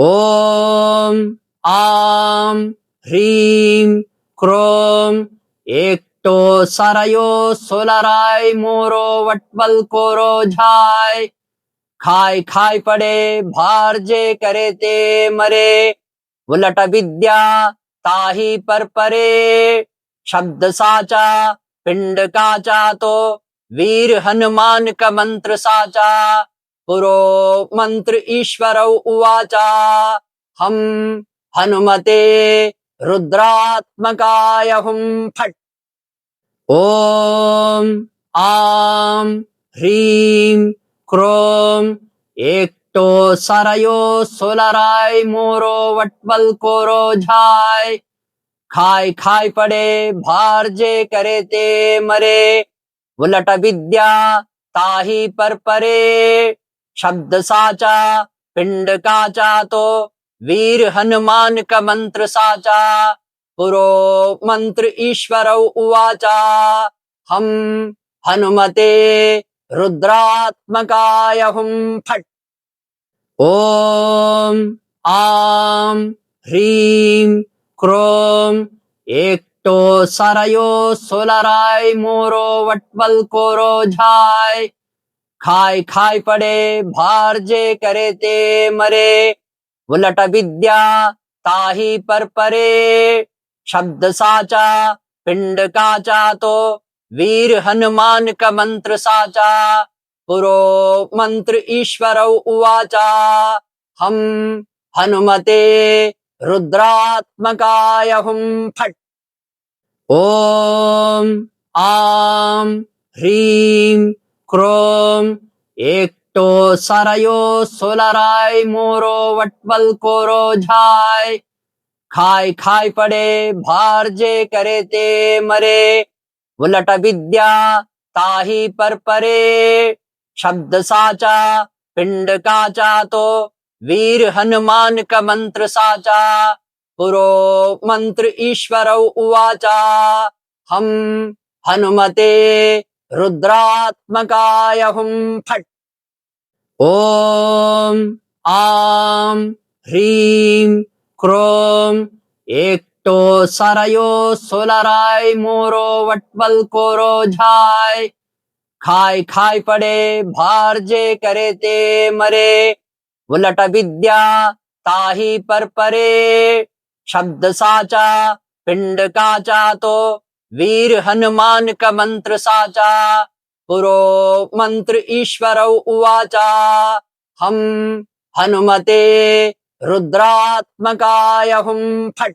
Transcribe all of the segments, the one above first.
ओम आम ह्रीम क्रोम एकटो सरयो सोलराय मोरो वटवल कोरो झाय खाय खाय पड़े भार जे करे ते मरे उलट विद्या ताही पर परे शब्द साचा पिंड काचा तो वीर हनुमान का मंत्र साचा पुरो मंत्र ईश्वर उवाचा हम हनुमते रुद्रात्मकाय हुम फट ओम आम ह्रीम क्रोम एकटो सरयो सोलराय मोरो वटवल कोरो झाय खाय खाय पड़े भार जे करे ते मरे उलट विद्या ताही पर परे शब्द साचा पिंड काचा तो वीर हनुमान का मंत्र साचा पुरो मंत्र ईश्वर उवाचा हम हनुमते रुद्रात्मकाय हुम फट ओम आम ह्रीम क्रोम एकटो सरयो सोलराय मोरो वटवल कोरो झाय खाय खाय पड़े भार जे करे ते मरे उलट विद्या ताही पर परे शब्द साचा पिंड काचा तो वीर हनुमान का मंत्र साचा पुरो मंत्र ईश्वर उवाचा हम हनुमते रुद्रात्मकाय हुम फट ओम आम ह्रीम क्रोम एकटो सरयो सोलराय मोरो वटवल कोरो झाय खाय खाय पड़े भार जे करे ते मरे उलट विद्या ताही पर परे शब्द साचा पिंड काचा तो वीर हनुमान का मंत्र साचा पुरो मंत्र ईश्वर उवाचा हम हनुमते रुद्रात्मकाय हुम फट ओम आम ह्रीम क्रोम एकटो सरयो सोलराय मोरो वटवल कोरो झाय खाय खाय पड़े भार जे करे ते मरे उलट विद्या ताही पर परे शब्द साचा पिंड काचा तो वीर हनुमान का मंत्र साचा पुरो मंत्र ईश्वर उवाचा हम हनुमते रुद्रात्मकाय हुम फट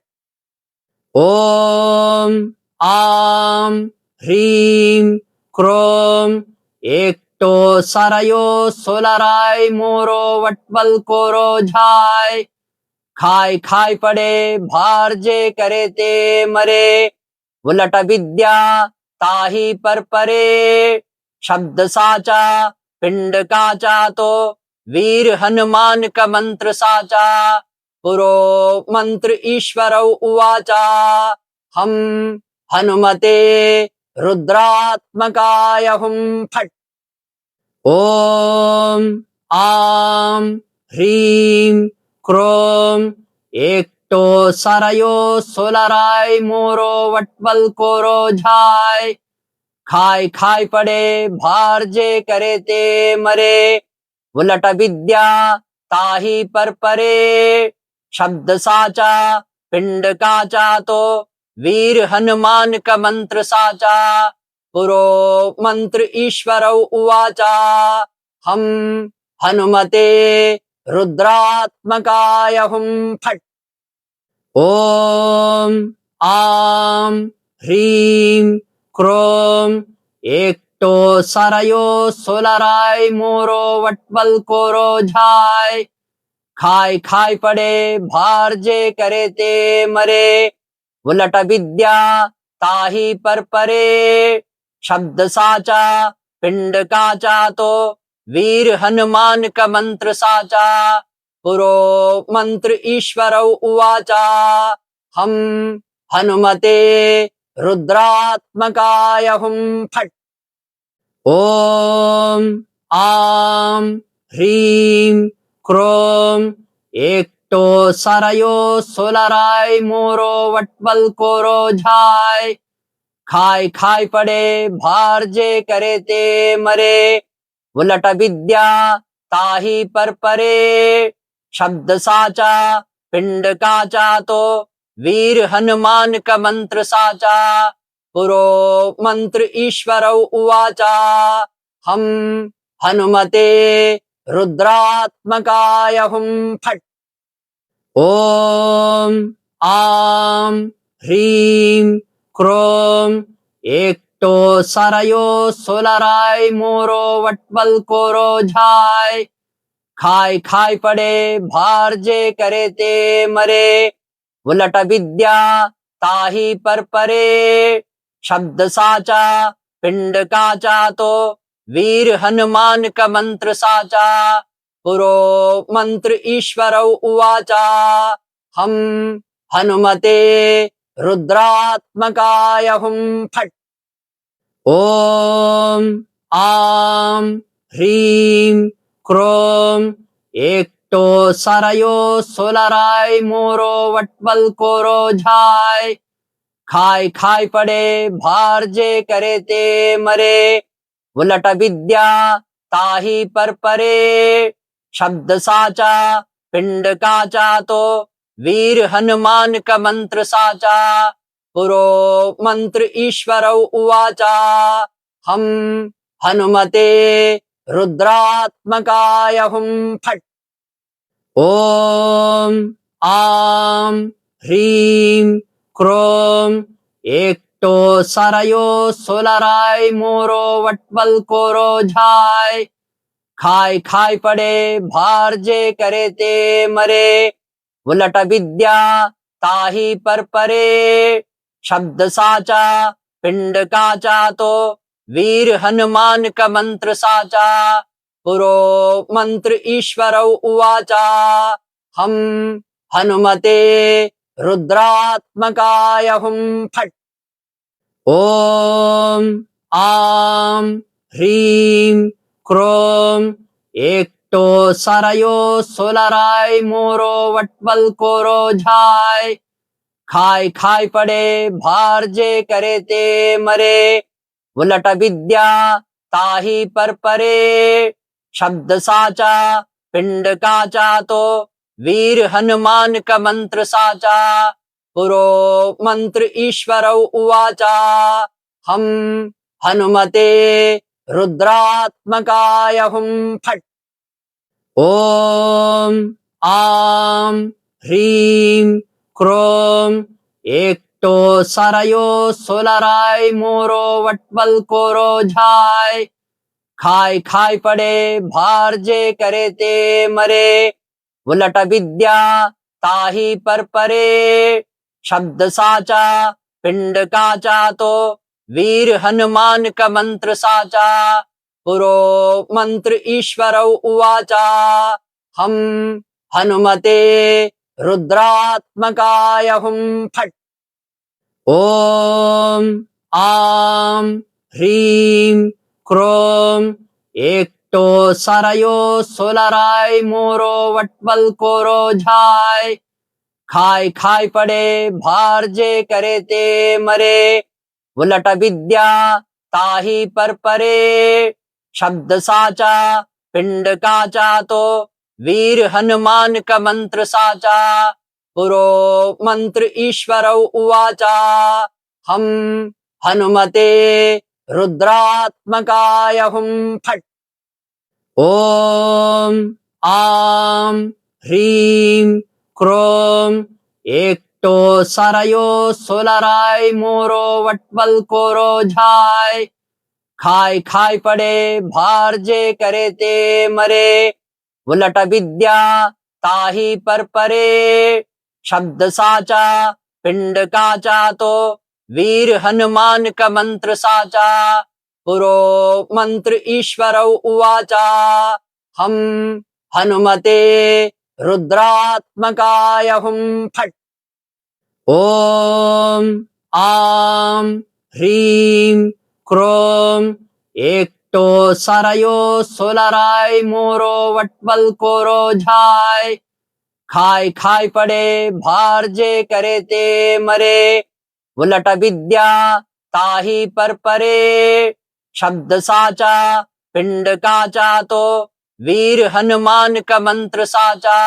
ओम आम ह्रीम क्रोम एकटो सरयो सोलराय मोरो वटवल कोरो झाय खाय खाय पड़े भार जे करे ते मरे उलट विद्या ताही पर परे शब्द साचा पिंड काचा तो वीर हनुमान का मंत्र साचा पुरो मंत्र ईश्वर उवाचा हम हनुमते रुद्रात्मकाय हुम फट ओम आम ह्रीम क्रोम एकटो सरयो सोलराय मोरो वटवल कोरो झाय खाय खाय पड़े भार जे करे ते मरे उलट विद्या ताही पर परे शब्द साचा पिंड काचा तो वीर हनुमान का मंत्र साचा पुरो मंत्र ईश्वर उवाचा हम हनुमते रुद्रात्मकाय हुम फट ओम आम ह्रीम क्रोम एकटो सरयो सोलराय मोरो वटवल कोरो झाय खाय खाय पड़े भार जे करे ते मरे उलट विद्या ताही पर परे शब्द साचा पिंड काचा तो वीर हनुमान का मंत्र साचा पुरो मंत्र ईश्वर उवाचा हम हनुमते रुद्रात्मकाय हुम फट ओम आम ह्रीम क्रोम एकटो सरयो सोलराय मोरो वटवल कोरो झाय खाय खाय पड़े भार जे करे ते मरे उलट विद्या ताही पर परे शब्द साचा पिंड काचा तो वीर हनुमान का मंत्र साचा पुरो मंत्र ईश्वर उवाचा हम हनुमते रुद्रात्मकाय हुम फट ओम आम ह्रीम क्रोम एकटो सरयो सोलराय मोरो वटवल कोरो झाय खाय खाय पड़े भार जे करे ते मरे उलट विद्या ताही पर परे शब्द साचा पिंड काचा तो वीर हनुमान का मंत्र साचा पुरो मंत्र ईश्वर उवाचा हम हनुमते रुद्रात्मकाय हुम फट ओम आम ह्रीम क्रोम एकटो सरयो सोलराय मोरो वटवल कोरो झाय खाय खाय पड़े भार जे करे ते मरे उलट विद्या ताही पर परे शब्द साचा पिंड काचा तो वीर हनुमान का मंत्र साचा पुरो मंत्र ईश्वर उवाचा हम हनुमते रुद्रात्मकाय हुम फट ओम आम ह्रीम क्रोम एकटो सरयो सोलराय मोरो वटवल कोरो झाय खाय खाय पड़े भार जे करे ते मरे उलट विद्या ताही पर परे शब्द साचा पिंड काचा तो वीर हनुमान का मंत्र साचा पुरो मंत्र ईश्वर उवाचा हम हनुमते रुद्रात्मकाय हुम फट ओम आम ह्रीम क्रोम एकटो सरयो सोलराय मोरो वटवल कोरो झाय खाय खाय पड़े भार जे करे ते मरे उलट विद्या ताही पर परे शब्द साचा पिंड काचा तो वीर हनुमान का मंत्र साचा पुरो मंत्र ईश्वर उवाचा हम हनुमते रुद्रात्मकाय हुम फट ओम आम ह्रीम क्रोम एकटो सरयो सोलराय मोरो वटवल कोरो झाय खाय खाय पड़े भार जे करे ते मरे उलट विद्या ताही पर परे शब्द साचा पिंड काचा तो वीर हनुमान का मंत्र साचा पुरो मंत्र ईश्वर उवाचा हम हनुमते रुद्रात्मकाय हुम फट ओम आम ह्रीम क्रोम एकटो सरयो सोलराय मोरो वटवल कोरो झाय खाय खाय पड़े भार जे करे ते मरे उलट विद्या ताही पर परे शब्द साचा पिंड काचा तो वीर हनुमान का मंत्र साचा पुरो मंत्र ईश्वर उवाचा हम हनुमते रुद्रात्मकाय हुम फट ओम आम ह्रीम क्रोम एकटो सरयो सोलराय मोरो वटवल कोरो झाय खाय खाय पड़े भार जे करे ते मरे उलट विद्या ताही पर परे शब्द साचा पिंड काचा तो वीर हनुमान का मंत्र साचा पुरो मंत्र ईश्वर उवाचा हम हनुमते रुद्रात्मकाय हुम फट ओम आम ह्रीम क्रोम एकटो सरयो सोलराय मोरो वटवल कोरो झाय खाय खाय पड़े भार जे करे ते मरे उलट विद्या ताही पर परे शब्द साचा पिंड काचा तो वीर हनुमान का मंत्र साचा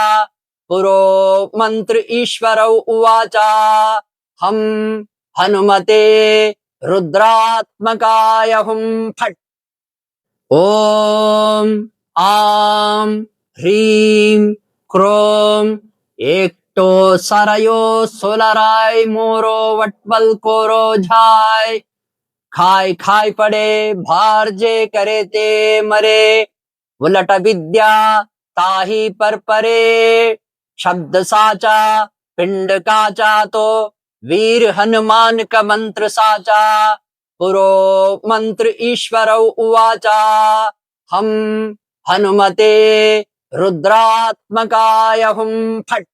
पुरो मंत्र ईश्वर उवाचा हम हनुमते रुद्रात्मकाय हुम फट ओम आम ह्रीम क्रोम एकटो सरयो सोलराय मोरो वटवल कोरो झाय खाय खाय पड़े भार जे करे ते मरे उलट विद्या ताही पर परे शब्द साचा पिंड काचा तो वीर हनुमान का मंत्र साचा पुरो मंत्र ईश्वर उवाचा हम हनुमते रुद्रात्मकाय हुम फट